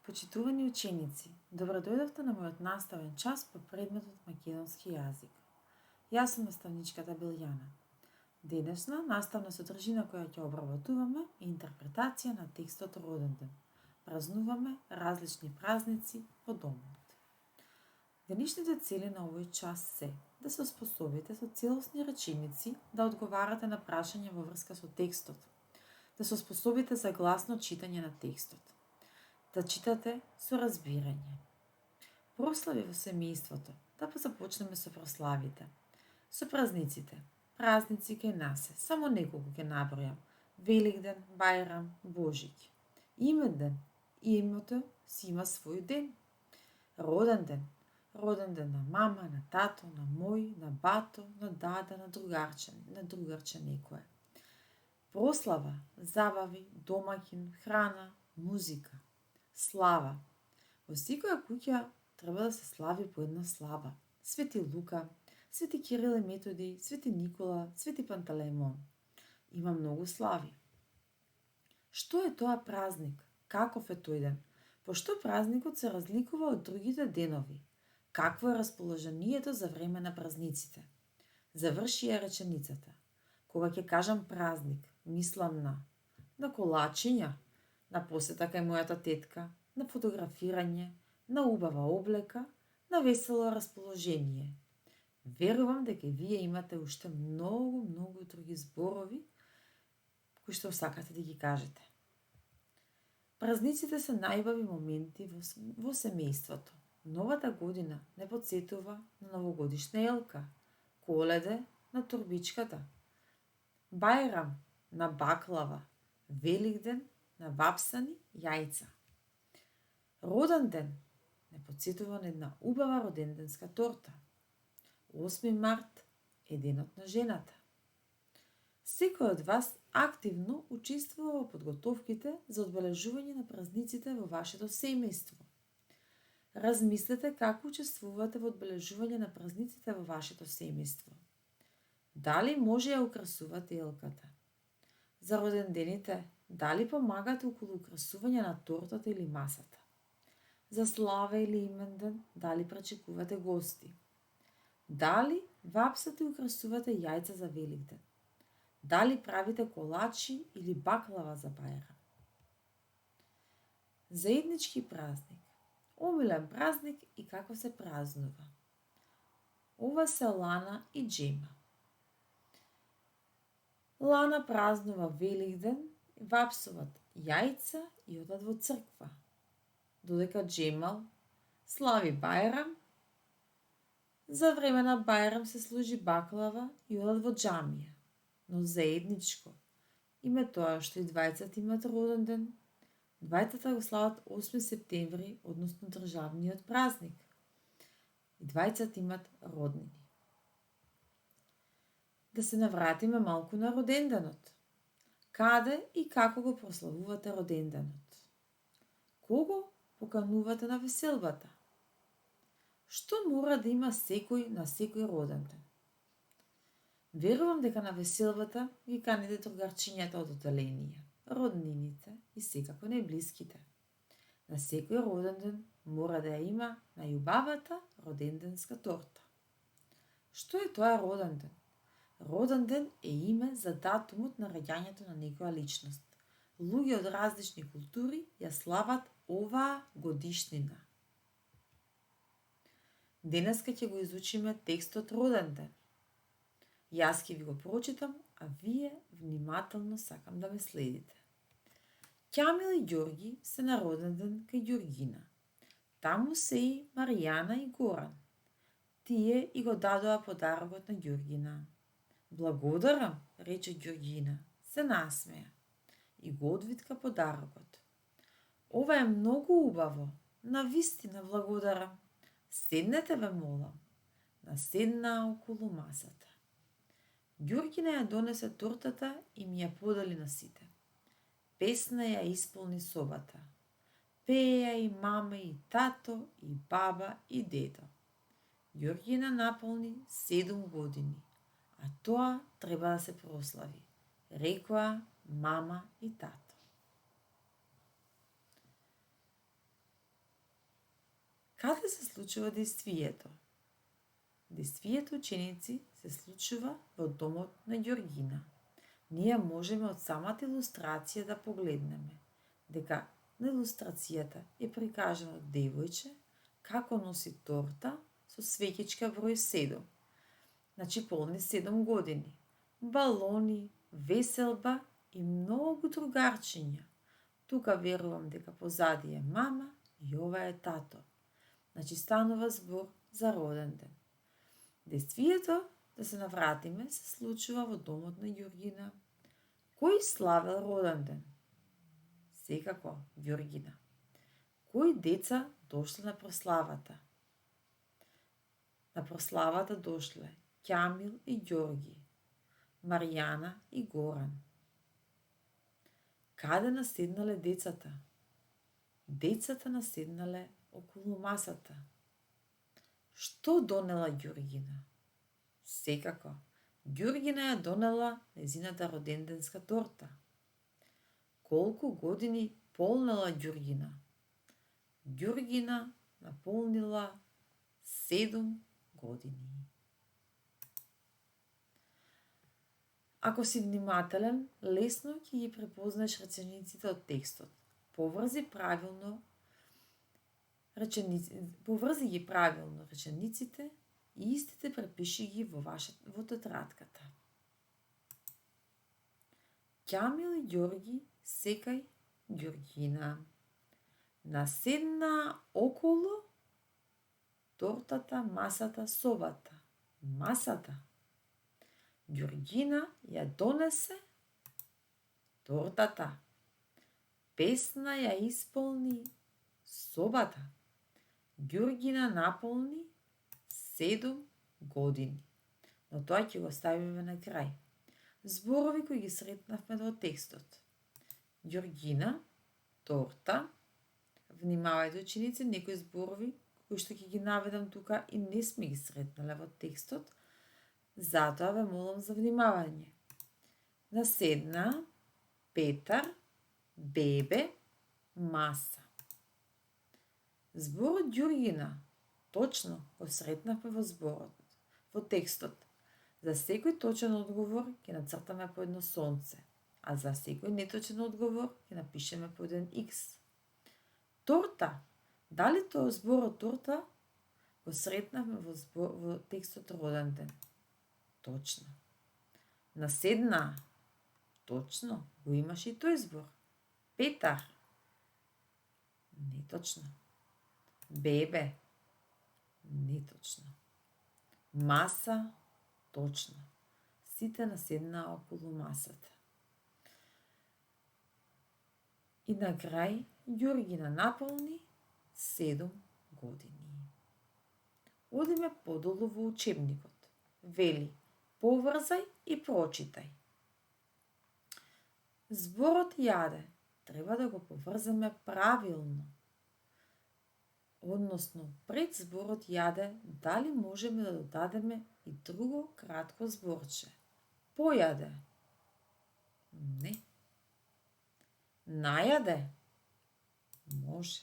Почитувани ученици, добро дојдовте на мојот наставен час по предметот македонски јазик. Јас сум наставничката Билјана. Денешна наставна содржина која ќе обработуваме е интерпретација на текстот Роденден. Празнуваме различни празници во домот. Денешните цели на овој час се да се оспособите со целосни реченици да одговарате на прашања во врска со текстот, да се оспособите за гласно читање на текстот, да читате со разбирање. Прослави во семејството. Да започнеме со прославите. Со празниците. Празници кај нас е, само неколку ќе набројам. Великден, Бајрам, Божиќ. Именден. Името си има свој ден. Роден ден. Роден ден на мама, на тато, на мој, на бато, на дада, на другарче некое. Прослава, забави, домаќин, храна, музика. Слава. Во секоја куќа треба да се слави по една слава. Свети Лука, Свети Кирил и Методи, Свети Никола, Свети Пантелеимон. Има многу слави. Што е тоа празник? Каков е тој ден? Пошто празникот се разликува од другите денови? Какво е расположението за време на празниците? Заврши ја реченицата. Кога ќе кажам празник, мислам на колачиња, на посета кај мојата тетка, на фотографирање, на убава облека, на весело расположение. Верувам дека вие имате уште многу други зборови кои што сакате да ги кажете. Празниците се најубави моменти во семејството. Новата година не потсетува на новогодишна елка, Коледе на турбичката, Бајрам на баклава, Великден на вапсани јајца. Роден ден не потсетува на една убава роденденска торта. 8 март е денот на жената. Секој од вас активно учествува во подготовките за одбележување на празниците во вашето семејство. Размислете како учествувате во одбележување на празниците во вашето семејство. Дали може ја украсувате елката? За родендените, дали помагате околу украсување на тортата или масата? За слава или именден, дали пречекувате гости? Дали вапсате и украсувате јајца за Великден? Дали правите колачи или баклава за Бајрам? Заеднички празник. Омилен празник и како се празнува. Ова се Лана и Джема. Лана празнува Великден, вапсуват јајца и одат во црква, додека Джемал слави Бајрам. За време на Бајрам се служи баклава и одат во џамија, но заедничко. Име тоа што и двајцата имат роден ден. Двајцата го слават 8 септември, односно државниот празник. И двајцата имат роднини. Да се навратиме малку на роденденот. Каде и како го прославувате роденденот? Кого поканувате на веселбата? Што мора да има секој на секој роден ден? Верувам дека на веселбата ги каните другарчињата од одделение, роднините и секако најблиските. На секој роден ден мора да ја има најубавата роденденска торта. Што е тоа роден ден? Роден ден е име за датумот на раѓањето на некоја личност. Луѓе од различни култури ја слават оваа годишнина. Денеска ќе го изучиме текстот Роден ден. Јас ќе ви го прочитам, а вие внимателно сакам да ме следите. Ќамил и Ѓорги се на роден ден кај Ѓоргина. Таму се и Маријана и Горан. Тие и го дадоа подарокот на Ѓоргина. Благодарам, рече Ѓоргина, се насмеја и го одвитка подарокот. Ова е многу убаво, навистина благодарам. Седнете ве молам. Наседнаа околу масата. Ѓоргина ја донесе тортата и ми ја подели на сите. Песна ја исполни собата. Пееја и мама и тато и баба и дедо. Ѓоргина наполни 7 години, а тоа треба да се прослави, рекоа мама и тато. Каде се случува действието? Действието, ученици, се случува во домот на Ѓоргина. Ние можеме од самата илустрација да погледнеме дека на илустрацијата е прикажано девојче како носи торта со свеќичка број 7. Значи полни 7 години. Балони, веселба и многу другарчиња. Тука верувам дека позади е мама и ова е тато. Значи станува збор за роден ден. Действието, да се навратиме, се случува во домот на Ѓоргина. Кој славел роден ден? Секако Ѓоргина. Кои деца дошле на прославата? На прославата дошле Ќамил и Ѓорги, Маријана и Горан. Каде наседнале децата? Децата наседнале околу масата. Што донела Ѓоргина? Секако, Ѓоргина ја донела незината роденденска торта. Колку години полнела Ѓоргина? Ѓоргина наполнила 7 години. Ако си внимателен, лесно ќе ги препознаеш речениците од текстот. Поврзи ги правилно речениците и истите препиши ги во тетрадката. Ќамил и Ѓорги секај Ѓоргина наседнаа околу тортата, масата, собата. Масата. Ѓоргина ја донесе тортата. Песна ја исполни собата. Ѓоргина наполни 7 години. Но тоа ќе го ставиме на крај. Зборови кои ги сретнавме во текстот. Ѓоргина, торта. Внимавајте, ученици, некои зборови кои што ќе ги наведам тука и не сме ги сретнале во текстот, затоа ве молам за внимавање. Наседна, Петар, бебе, маса. Зборот Ѓоргина точно го сретнавме во зборот, во текстот. За секој точен одговор ќе нацртаме по едно сонце, а за секој неточен одговор ќе напишеме по еден X. Торта. Дали тоа зборот торта го сретнавме во текстот роден ден? Точно. Наседна. Точно. Го имаше и тој збор. Петар. Неточно. Бебе. Неточно. Маса. Точно. Сите наседнаа околу масата. И на крај Ѓоргина наполни 7 години. Одиме подолу во учебникот. Вели, поврзај и прочитај. Зборот јаде треба да го поврзаме правилно. Односно, пред зборот јаде, дали можеме да додадеме и друго кратко зборче? Појаде. Не. Најаде. Може.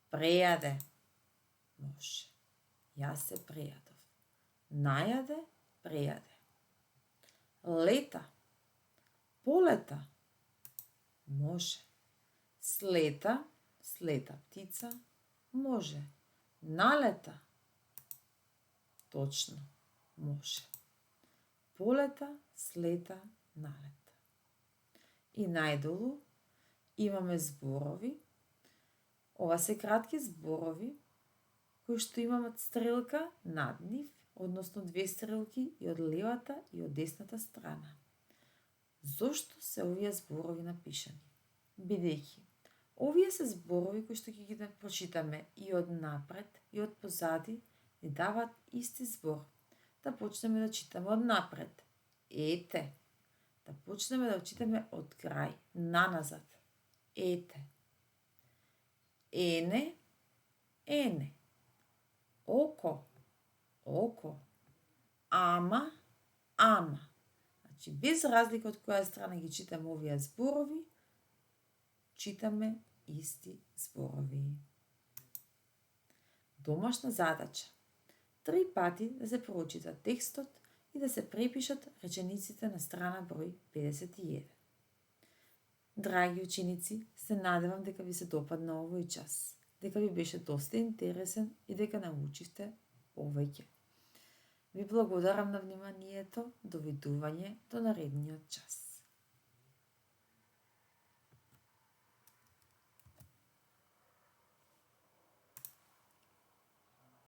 Прејаде. Може. Јас се прејадов. Најаде, прејаде. Лета. Полета. Може. Слета, слета птица. Може. Налета. Точно. Може. Полета, слета, налета. И најдолу имаме зборови. Ова се кратки зборови кои што имаат стрелка над нив, односно 2 стрелки и од левата и од десната страна. Зошто се овие зборови напишани? Бидејќи овие се зборови кои што ќе ги прочитаме и од напред и од позади, ни даваат исти збор. Да почнеме да читаме од напред. Ете. Да почнеме да читаме од крај, наназад. Ете. Ене, ене. Око, око. Ама, ама. Значи, без разлика од која страна ги читаме овие зборови, читаме исти зборови. Домашна задача. 3 пати да се прочита текстот и да се препишат речениците на страна број 51. Драги ученици, се надевам дека ви се допадна овој час, дека ви беше доста интересен и дека научивте повеќе. Ви благодарам на вниманието, довидување до наредниот час.